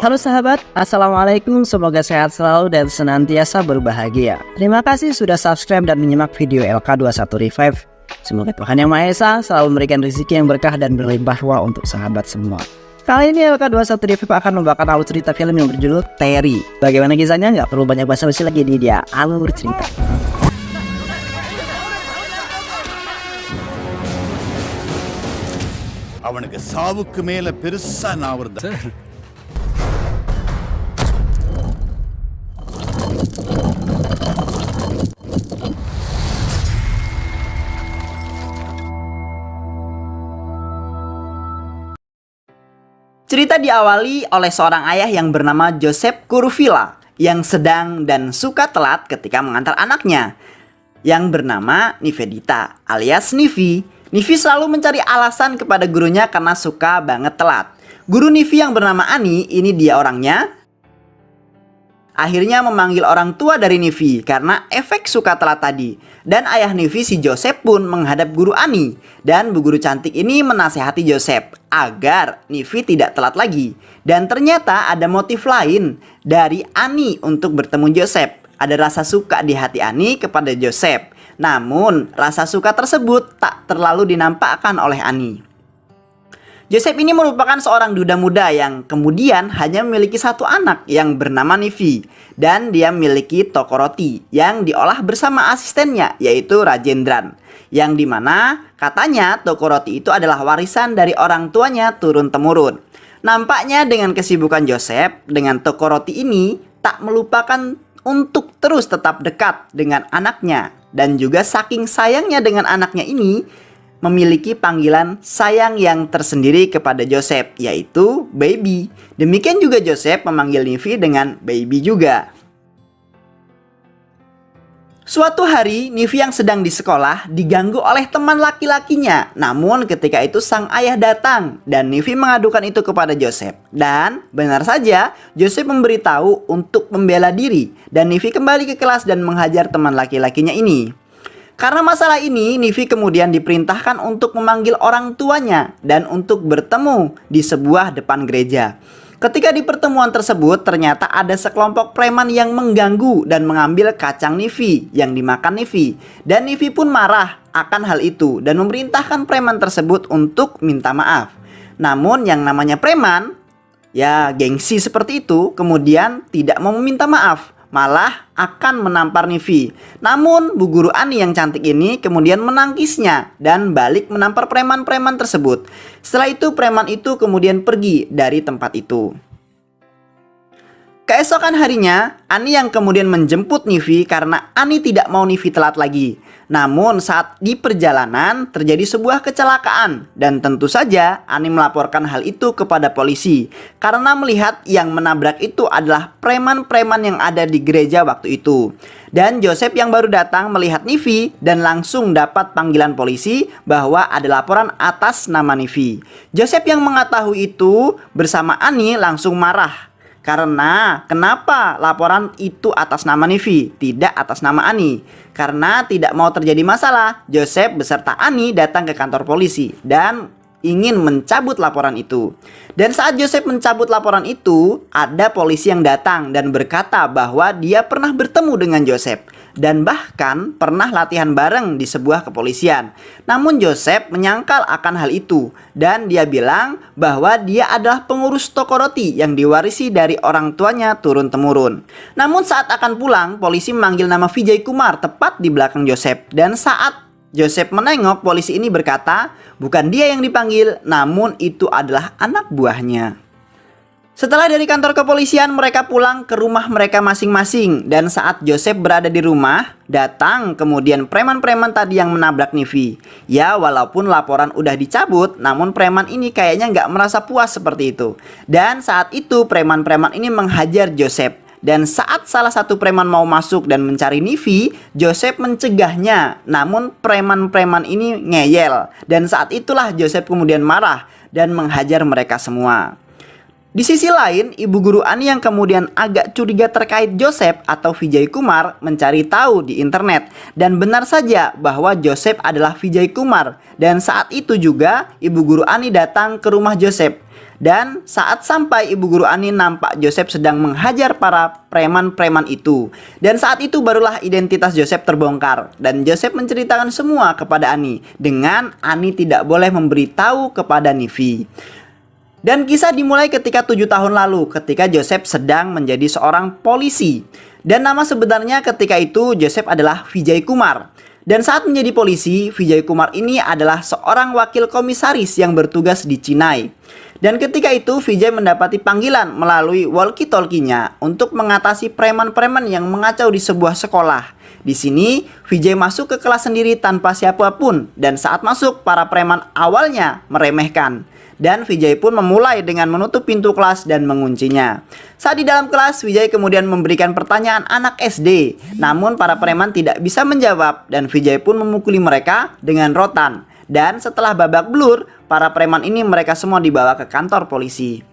Halo sahabat, Assalamualaikum, semoga sehat selalu dan senantiasa berbahagia. Terima kasih sudah subscribe dan menyimak video LK21 Revive. Semoga Tuhan Yang Maha Esa selalu memberikan rezeki yang berkah dan berlimpah ruah untuk sahabat semua. Kali ini LK21 Revive akan membawakan alur cerita film yang berjudul Terry. Bagaimana kisahnya? Nggak perlu banyak basa-basi lagi, ini dia alur cerita. அவனுக்கு சாவுக்கு மேல பெருசா நான் வருதேன். Cerita diawali oleh seorang ayah yang bernama Joseph Kuruvilla yang sedang dan suka telat ketika mengantar anaknya yang bernama Nivedita alias Nivi. Nivi selalu mencari alasan kepada gurunya karena suka banget telat. Guru Nivi yang bernama Ani, ini dia orangnya, akhirnya memanggil orang tua dari Nivi karena efek suka telat tadi. Dan ayah Nivi si Joseph pun menghadap guru Ani. Dan bu guru cantik ini menasehati Joseph agar Nivi tidak telat lagi. Dan ternyata ada motif lain dari Ani untuk bertemu Joseph. Ada rasa suka di hati Ani kepada Joseph. Namun rasa suka tersebut tak terlalu dinampakkan oleh Ani. Joseph ini merupakan seorang duda muda yang kemudian hanya memiliki satu anak yang bernama Nivi. Dan dia memiliki toko roti yang diolah bersama asistennya yaitu Rajendran. Yang dimana katanya toko roti itu adalah warisan dari orang tuanya turun-temurun. Nampaknya dengan kesibukan Joseph dengan toko roti ini tak melupakan untuk terus tetap dekat dengan anaknya. Dan juga saking sayangnya dengan anaknya ini memiliki panggilan sayang yang tersendiri kepada Joseph, yaitu baby. Demikian juga Joseph memanggil Nivi dengan baby juga. Suatu hari Nivi yang sedang di sekolah diganggu oleh teman laki-lakinya. Namun ketika itu sang ayah datang dan Nivi mengadukan itu kepada Joseph. Dan benar saja Joseph memberitahu untuk membela diri. Dan Nivi kembali ke kelas dan menghajar teman laki-lakinya ini. Karena masalah ini, Nivi kemudian diperintahkan untuk memanggil orang tuanya dan untuk bertemu di sebuah depan gereja. Ketika di pertemuan tersebut, ternyata ada sekelompok preman yang mengganggu dan mengambil kacang Nivi yang dimakan Nivi. Dan Nivi pun marah akan hal itu dan memerintahkan preman tersebut untuk minta maaf. Namun yang namanya preman, ya gengsi seperti itu, kemudian tidak mau meminta maaf. Malah akan menampar Nivi. Namun bu guru Ani yang cantik ini kemudian menangkisnya dan balik menampar preman-preman tersebut. Setelah itu preman itu kemudian pergi dari tempat itu. Keesokan harinya Ani yang kemudian menjemput Nivi karena Ani tidak mau Nivi telat lagi. Namun saat di perjalanan terjadi sebuah kecelakaan dan tentu saja Ani melaporkan hal itu kepada polisi karena melihat yang menabrak itu adalah preman-preman yang ada di gereja waktu itu. Dan Joseph yang baru datang melihat Nivi dan langsung dapat panggilan polisi bahwa ada laporan atas nama Nivi. Joseph yang mengetahui itu bersama Ani langsung marah. Karena kenapa laporan itu atas nama Nivi, tidak atas nama Ani? Karena tidak mau terjadi masalah, Joseph beserta Ani datang ke kantor polisi dan ingin mencabut laporan itu. Dan saat Joseph mencabut laporan itu, ada polisi yang datang dan berkata bahwa dia pernah bertemu dengan Joseph. Dan bahkan pernah latihan bareng di sebuah kepolisian. Namun Joseph menyangkal akan hal itu. Dan dia bilang bahwa dia adalah pengurus toko roti yang diwarisi dari orang tuanya turun-temurun. Namun saat akan pulang, polisi memanggil nama Vijay Kumar tepat di belakang Joseph. Dan saat Joseph menengok, polisi ini berkata bukan dia yang dipanggil, namun itu adalah anak buahnya. Setelah dari kantor kepolisian, mereka pulang ke rumah mereka masing-masing. Dan saat Joseph berada di rumah, datang kemudian preman-preman tadi yang menabrak Nivi. Ya walaupun laporan udah dicabut, namun preman ini kayaknya nggak merasa puas seperti itu. Dan saat itu preman-preman ini menghajar Joseph. Dan saat salah satu preman mau masuk dan mencari Nivi, Joseph mencegahnya. Namun preman-preman ini ngeyel. Dan saat itulah Joseph kemudian marah dan menghajar mereka semua. Di sisi lain, ibu guru Ani yang kemudian agak curiga terkait Joseph atau Vijay Kumar mencari tahu di internet. Dan benar saja bahwa Joseph adalah Vijay Kumar. Dan saat itu juga ibu guru Ani datang ke rumah Joseph. Dan saat sampai, ibu guru Ani nampak Joseph sedang menghajar para preman-preman itu. Dan saat itu barulah identitas Joseph terbongkar. Dan Joseph menceritakan semua kepada Ani, dengan Ani tidak boleh memberitahu kepada Nivi. Dan kisah dimulai ketika 7 tahun lalu, ketika Joseph sedang menjadi seorang polisi. Dan nama sebenarnya ketika itu Joseph adalah Vijay Kumar. Dan saat menjadi polisi, Vijay Kumar ini adalah seorang wakil komisaris yang bertugas di Chennai. Dan ketika itu Vijay mendapati panggilan melalui walkie-talkie-nya untuk mengatasi preman-preman yang mengacau di sebuah sekolah. Di sini Vijay masuk ke kelas sendiri tanpa siapapun, dan saat masuk para preman awalnya meremehkan. Dan Vijay pun memulai dengan menutup pintu kelas dan menguncinya. Saat di dalam kelas, Vijay kemudian memberikan pertanyaan anak SD. Namun para preman tidak bisa menjawab, dan Vijay pun memukuli mereka dengan rotan. Dan setelah babak belur, para preman ini mereka semua dibawa ke kantor polisi.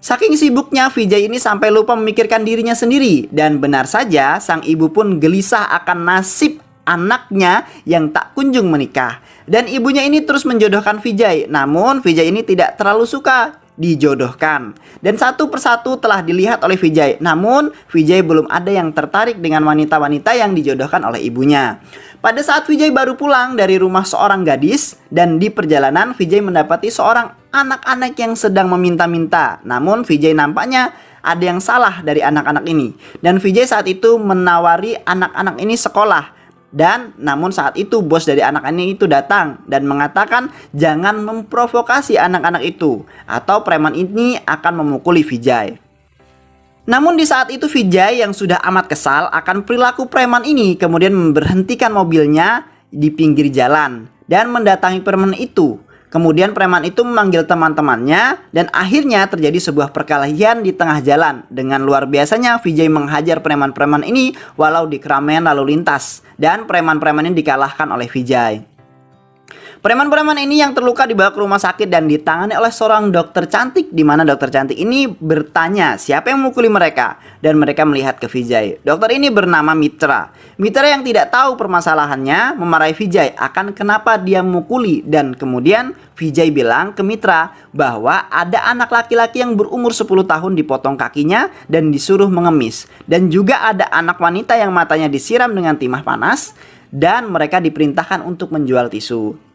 Saking sibuknya Vijay ini sampai lupa memikirkan dirinya sendiri. Dan benar saja sang ibu pun gelisah akan nasib anaknya yang tak kunjung menikah. Dan ibunya ini terus menjodohkan Vijay. Namun Vijay ini tidak terlalu suka dijodohkan. Dan satu persatu telah dilihat oleh Vijay. Namun Vijay belum ada yang tertarik dengan wanita-wanita yang dijodohkan oleh ibunya. Pada saat Vijay baru pulang dari rumah seorang gadis, dan di perjalanan Vijay mendapati seorang anak-anak yang sedang meminta-minta. Namun Vijay nampaknya ada yang salah dari anak-anak ini. Dan Vijay saat itu menawari anak-anak ini sekolah. Dan namun saat itu bos dari anak-anak itu datang dan mengatakan jangan memprovokasi anak-anak itu, atau preman ini akan memukuli Vijay. Namun di saat itu Vijay yang sudah amat kesal akan perilaku preman ini kemudian memberhentikan mobilnya di pinggir jalan dan mendatangi preman itu. Kemudian preman itu memanggil teman-temannya dan akhirnya terjadi sebuah perkelahian di tengah jalan. Dengan luar biasanya Vijay menghajar preman-preman ini walau di keramaian lalu lintas. Dan preman-preman ini dikalahkan oleh Vijay. Preman-preman ini yang terluka dibawa ke rumah sakit dan ditangani oleh seorang dokter cantik, di mana dokter cantik ini bertanya siapa yang memukuli mereka, dan mereka melihat ke Vijay. Dokter ini bernama Mitra. Mitra yang tidak tahu permasalahannya memarahi Vijay akan kenapa dia memukuli, dan kemudian Vijay bilang ke Mitra bahwa ada anak laki-laki yang berumur 10 tahun dipotong kakinya dan disuruh mengemis, dan juga ada anak wanita yang matanya disiram dengan timah panas dan mereka diperintahkan untuk menjual tisu.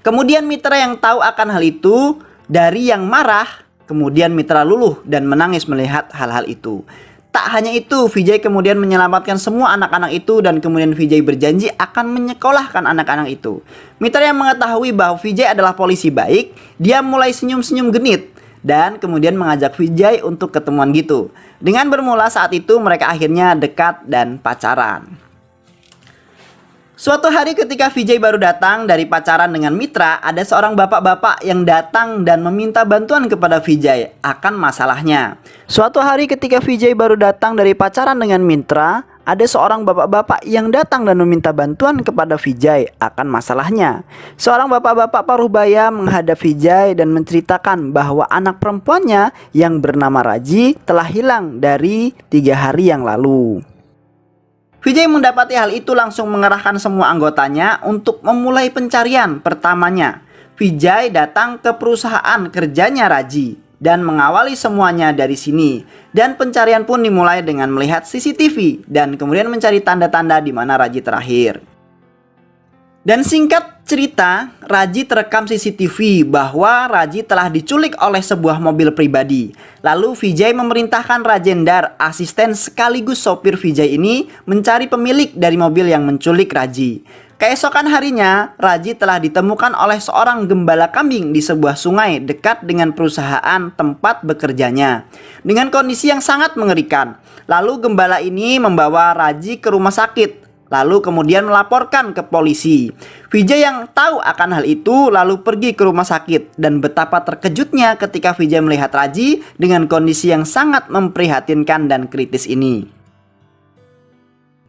Kemudian Mitra yang tahu akan hal itu dari yang marah, kemudian Mitra luluh dan menangis melihat hal-hal itu. Tak hanya itu, Vijay kemudian menyelamatkan semua anak-anak itu dan kemudian Vijay berjanji akan menyekolahkan anak-anak itu. Mitra yang mengetahui bahwa Vijay adalah polisi baik, dia mulai senyum-senyum genit dan kemudian mengajak Vijay untuk ketemuan gitu. Dengan bermula saat itu mereka akhirnya dekat dan pacaran. Suatu hari ketika Vijay baru datang dari pacaran dengan Mitra, ada seorang bapak-bapak yang datang dan meminta bantuan kepada Vijay akan masalahnya. Suatu hari ketika Vijay baru datang dari pacaran dengan Mitra, ada seorang bapak-bapak yang datang dan meminta bantuan kepada Vijay akan masalahnya. Seorang bapak-bapak Parubaya menghadap Vijay dan menceritakan bahwa anak perempuannya yang bernama Raji telah hilang dari 3 hari yang lalu. Vijay mendapati hal itu langsung mengerahkan semua anggotanya untuk memulai pencarian pertamanya. Vijay datang ke perusahaan kerjanya Raji dan mengawali semuanya dari sini. Dan pencarian pun dimulai dengan melihat CCTV dan kemudian mencari tanda-tanda di mana Raji terakhir. Dan singkat cerita, Raji terekam CCTV bahwa Raji telah diculik oleh sebuah mobil pribadi. Lalu Vijay memerintahkan Rajendar, asisten sekaligus sopir Vijay ini, mencari pemilik dari mobil yang menculik Raji. Keesokan harinya, Raji telah ditemukan oleh seorang gembala kambing di sebuah sungai dekat dengan perusahaan tempat bekerjanya, dengan kondisi yang sangat mengerikan. Lalu gembala ini membawa Raji ke rumah sakit, lalu kemudian melaporkan ke polisi. Vijay yang tahu akan hal itu lalu pergi ke rumah sakit, dan betapa terkejutnya ketika Vijay melihat Raji dengan kondisi yang sangat memprihatinkan dan kritis ini.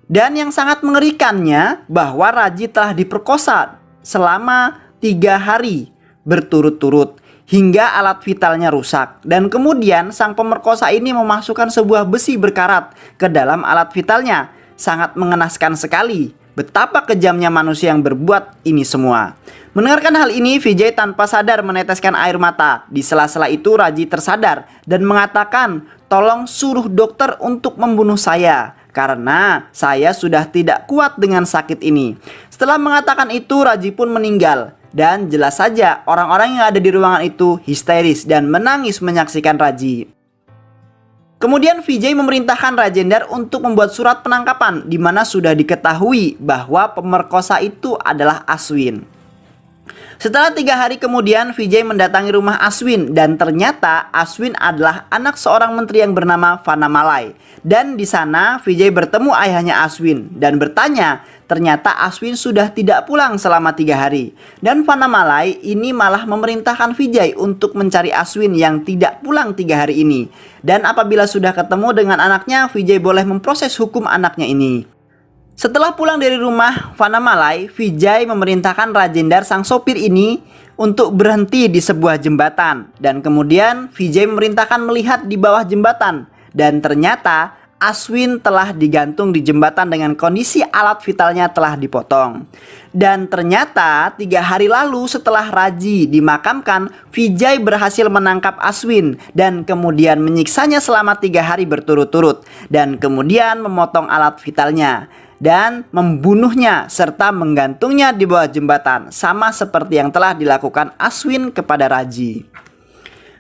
Dan yang sangat mengerikannya bahwa Raji telah diperkosa selama 3 hari berturut-turut hingga alat vitalnya rusak. Dan kemudian sang pemerkosa ini memasukkan sebuah besi berkarat ke dalam alat vitalnya. Sangat mengenaskan sekali. betapa kejamnya manusia yang berbuat ini semua. Mendengarkan hal ini, Vijay tanpa sadar meneteskan air mata. Di sela-sela itu Raji tersadar dan mengatakan, "Tolong suruh dokter untuk membunuh saya, karena saya sudah tidak kuat dengan sakit ini." Setelah mengatakan itu, Raji pun meninggal. Dan jelas saja orang-orang yang ada di ruangan itu histeris dan menangis menyaksikan Raji. Kemudian Vijay memerintahkan Rajendra untuk membuat surat penangkapan di mana sudah diketahui bahwa pemerkosa itu adalah Aswin. Setelah 3 hari kemudian, Vijay mendatangi rumah Aswin dan ternyata Aswin adalah anak seorang menteri yang bernama Vanamalai. Dan di sana Vijay bertemu ayahnya Aswin dan bertanya, ternyata Aswin sudah tidak pulang selama 3 hari. Dan Vanamalai ini malah memerintahkan Vijay untuk mencari Aswin yang tidak pulang 3 hari ini. Dan apabila sudah ketemu dengan anaknya, Vijay boleh memproses hukum anaknya ini. Setelah pulang dari rumah Vanamalai, Vijay memerintahkan Rajendra sang sopir ini untuk berhenti di sebuah jembatan. Dan kemudian Vijay memerintahkan melihat di bawah jembatan. Dan ternyata Aswin telah digantung di jembatan dengan kondisi alat vitalnya telah dipotong. Dan ternyata 3 hari lalu setelah Raji dimakamkan, Vijay berhasil menangkap Aswin dan kemudian menyiksanya selama 3 hari berturut-turut. Dan kemudian memotong alat vitalnya dan membunuhnya serta menggantungnya di bawah jembatan, sama seperti yang telah dilakukan Aswin kepada Raji.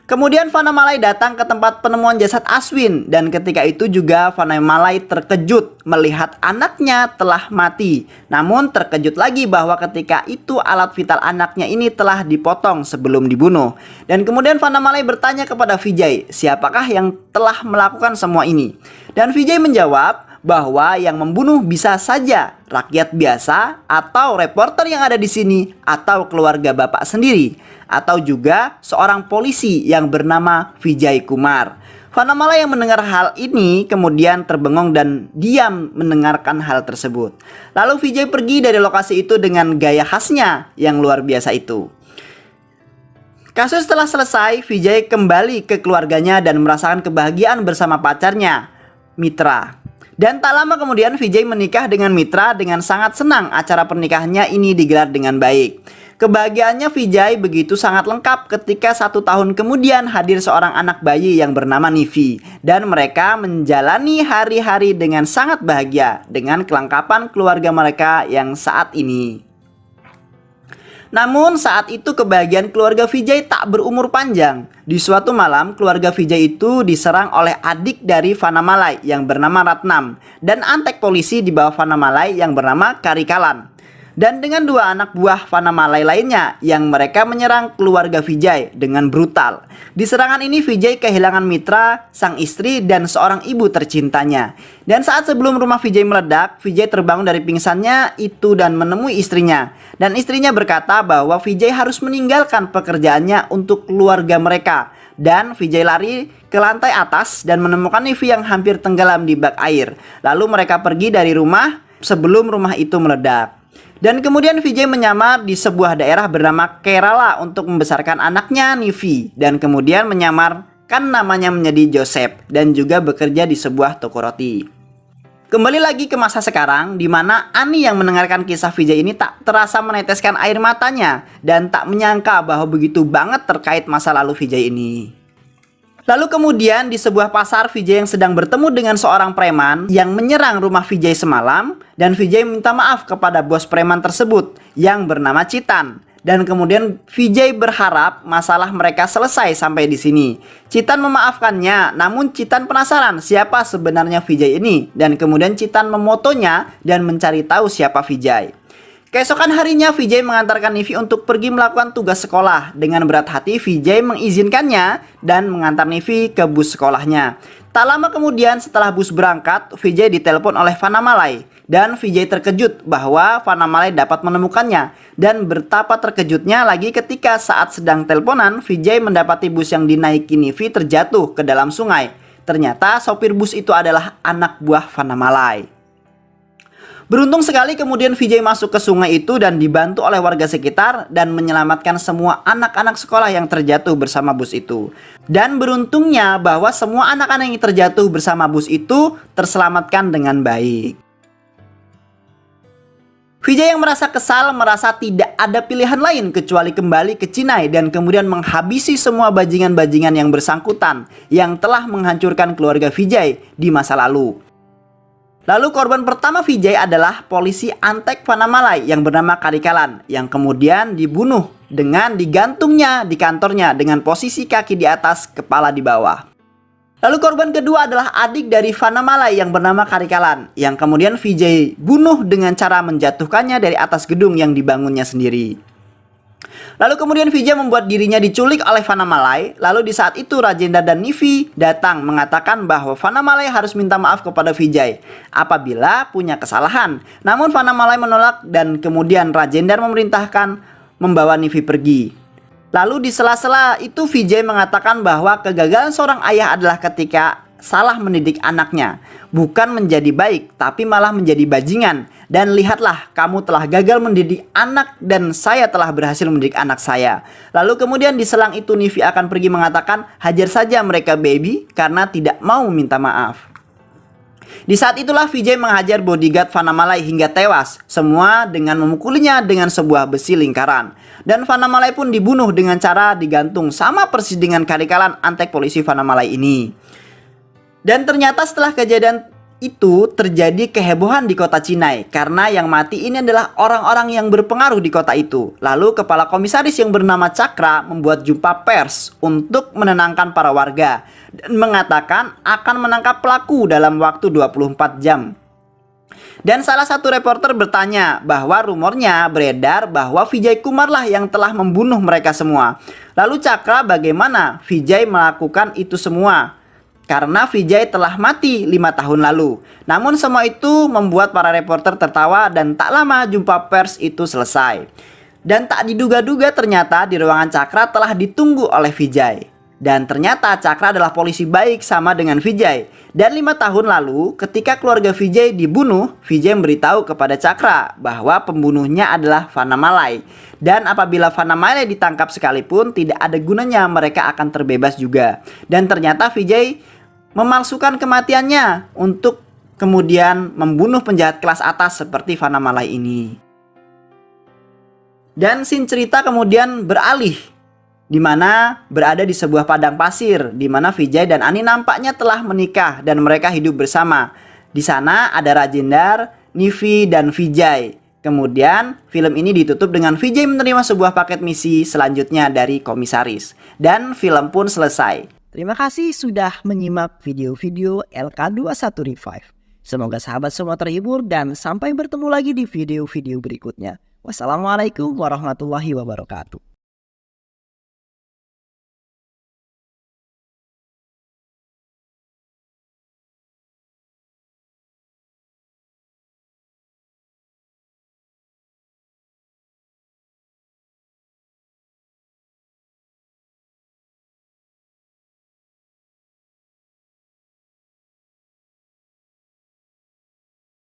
Kemudian Vanamalai datang ke tempat penemuan jasad Aswin dan ketika itu juga Vanamalai terkejut melihat anaknya telah mati. Namun terkejut lagi bahwa ketika itu alat vital anaknya ini telah dipotong sebelum dibunuh. Dan kemudian Vanamalai bertanya kepada Vijay, siapakah yang telah melakukan semua ini? Dan Vijay menjawab bahwa yang membunuh bisa saja rakyat biasa atau reporter yang ada di sini atau keluarga bapak sendiri atau juga seorang polisi yang bernama Vijay Kumar. Vanamalai yang mendengar hal ini kemudian terbengong dan diam mendengarkan hal tersebut. Lalu Vijay pergi dari lokasi itu dengan gaya khasnya yang luar biasa itu. Kasus telah selesai, Vijay kembali ke keluarganya dan merasakan kebahagiaan bersama pacarnya, Mitra. Dan tak lama kemudian Vijay menikah dengan Mitra dengan sangat senang acara pernikahannya ini digelar dengan baik. Kebahagiaannya Vijay begitu sangat lengkap ketika 1 tahun kemudian hadir seorang anak bayi yang bernama Nivi. Dan mereka menjalani hari-hari dengan sangat bahagia dengan kelengkapan keluarga mereka yang saat ini. Namun saat itu kebahagiaan keluarga Vijay tak berumur panjang. Di suatu malam keluarga Vijay itu diserang oleh adik dari Vanamalai yang bernama Ratnam dan antek polisi di bawah Vanamalai yang bernama Karikalan. Dan dengan 2 anak buah Vanamalai lainnya yang mereka menyerang keluarga Vijay dengan brutal. Di serangan ini Vijay kehilangan Mitra, sang istri dan seorang ibu tercintanya. Dan saat sebelum rumah Vijay meledak, Vijay terbangun dari pingsannya itu dan menemui istrinya. Dan istrinya berkata bahwa Vijay harus meninggalkan pekerjaannya untuk keluarga mereka. Dan Vijay lari ke lantai atas dan menemukan Nivi yang hampir tenggelam di bak air. Lalu mereka pergi dari rumah sebelum rumah itu meledak. Dan kemudian Vijay menyamar di sebuah daerah bernama Kerala untuk membesarkan anaknya Nivi. Dan kemudian menyamarkan namanya menjadi Joseph dan juga bekerja di sebuah toko roti. Kembali lagi ke masa sekarang di mana Ani yang mendengarkan kisah Vijay ini tak terasa meneteskan air matanya dan tak menyangka bahwa begitu banget terkait masa lalu Vijay ini. Lalu kemudian di sebuah pasar Vijay yang sedang bertemu dengan seorang preman yang menyerang rumah Vijay semalam dan Vijay minta maaf kepada bos preman tersebut yang bernama Citan. Dan kemudian Vijay berharap masalah mereka selesai sampai di sini. Citan memaafkannya, namun Citan penasaran siapa sebenarnya Vijay ini dan kemudian Citan memotonya dan mencari tahu siapa Vijay. Keesokan harinya Vijay mengantarkan Nivi untuk pergi melakukan tugas sekolah. Dengan berat hati Vijay mengizinkannya dan mengantar Nivi ke bus sekolahnya. Tak lama kemudian setelah bus berangkat, Vijay ditelepon oleh Vanamalai. Dan Vijay terkejut bahwa Vanamalai dapat menemukannya. Dan betapa terkejutnya lagi ketika saat sedang teleponan, Vijay mendapati bus yang dinaiki Nivi terjatuh ke dalam sungai. Ternyata sopir bus itu adalah anak buah Vanamalai. Beruntung sekali kemudian Vijay masuk ke sungai itu dan dibantu oleh warga sekitar dan menyelamatkan semua anak-anak sekolah yang terjatuh bersama bus itu. Dan beruntungnya bahwa semua anak-anak yang terjatuh bersama bus itu terselamatkan dengan baik. Vijay yang merasa kesal, merasa tidak ada pilihan lain kecuali kembali ke Chinai dan kemudian menghabisi semua bajingan-bajingan yang bersangkutan yang telah menghancurkan keluarga Vijay di masa lalu. Lalu korban pertama Vijay adalah polisi Antek Vanamalai yang bernama Karikalan yang kemudian dibunuh dengan digantungnya di kantornya dengan posisi kaki di atas, kepala di bawah. Lalu korban kedua adalah adik dari Vanamalai yang bernama Karikalan yang kemudian Vijay bunuh dengan cara menjatuhkannya dari atas gedung yang dibangunnya sendiri. Lalu kemudian Vijay membuat dirinya diculik oleh Vanamalai. Lalu di saat itu Rajendra dan Nivi datang mengatakan bahwa Vanamalai harus minta maaf kepada Vijay apabila punya kesalahan. Namun Vanamalai menolak dan kemudian Rajendra memerintahkan membawa Nivi pergi. Lalu di sela-sela itu Vijay mengatakan bahwa kegagalan seorang ayah adalah ketika salah mendidik anaknya. Bukan menjadi baik, tapi malah menjadi bajingan. Dan lihatlah, kamu telah gagal mendidik anak dan saya telah berhasil mendidik anak saya. Lalu kemudian di selang itu Nivi akan pergi mengatakan, hajar saja mereka baby karena tidak mau minta maaf. Di saat itulah Vijay menghajar bodyguard Vanamalai hingga tewas. Semua dengan memukulinya dengan sebuah besi lingkaran. Dan Vanamalai pun dibunuh dengan cara digantung sama persis dengan Karikalan Antek polisi Vanamalai ini. Dan ternyata setelah kejadian itu terjadi kehebohan di kota Chinai karena yang mati ini adalah orang-orang yang berpengaruh di kota itu. Lalu kepala komisaris yang bernama Cakra membuat jumpa pers untuk menenangkan para warga dan mengatakan akan menangkap pelaku dalam waktu 24 jam. Dan salah satu reporter bertanya bahwa rumornya beredar bahwa Vijay Kumar lah yang telah membunuh mereka semua. Lalu Cakra, bagaimana Vijay melakukan itu semua? Karena Vijay telah mati 5 tahun lalu. Namun semua itu membuat para reporter tertawa dan tak lama jumpa pers itu selesai. Dan tak diduga-duga ternyata di ruangan Cakra telah ditunggu oleh Vijay. Dan ternyata Cakra adalah polisi baik sama dengan Vijay. Dan 5 tahun lalu ketika keluarga Vijay dibunuh, Vijay memberitahu kepada Cakra bahwa pembunuhnya adalah Vanamalai. Dan apabila Vanamalai ditangkap sekalipun tidak ada gunanya, mereka akan terbebas juga. Dan ternyata Vijay memalsukan kematiannya untuk kemudian membunuh penjahat kelas atas seperti Vanamalai ini. Dan scene cerita kemudian beralih di mana berada di sebuah padang pasir di mana Vijay dan Ani nampaknya telah menikah dan mereka hidup bersama. Di sana ada Rajendra, Nivi dan Vijay. Kemudian film ini ditutup dengan Vijay menerima sebuah paket misi selanjutnya dari komisaris dan film pun selesai. Terima kasih sudah menyimak video-video LK21 Revive. Semoga sahabat semua terhibur dan sampai bertemu lagi di video-video berikutnya. Wassalamualaikum warahmatullahi wabarakatuh.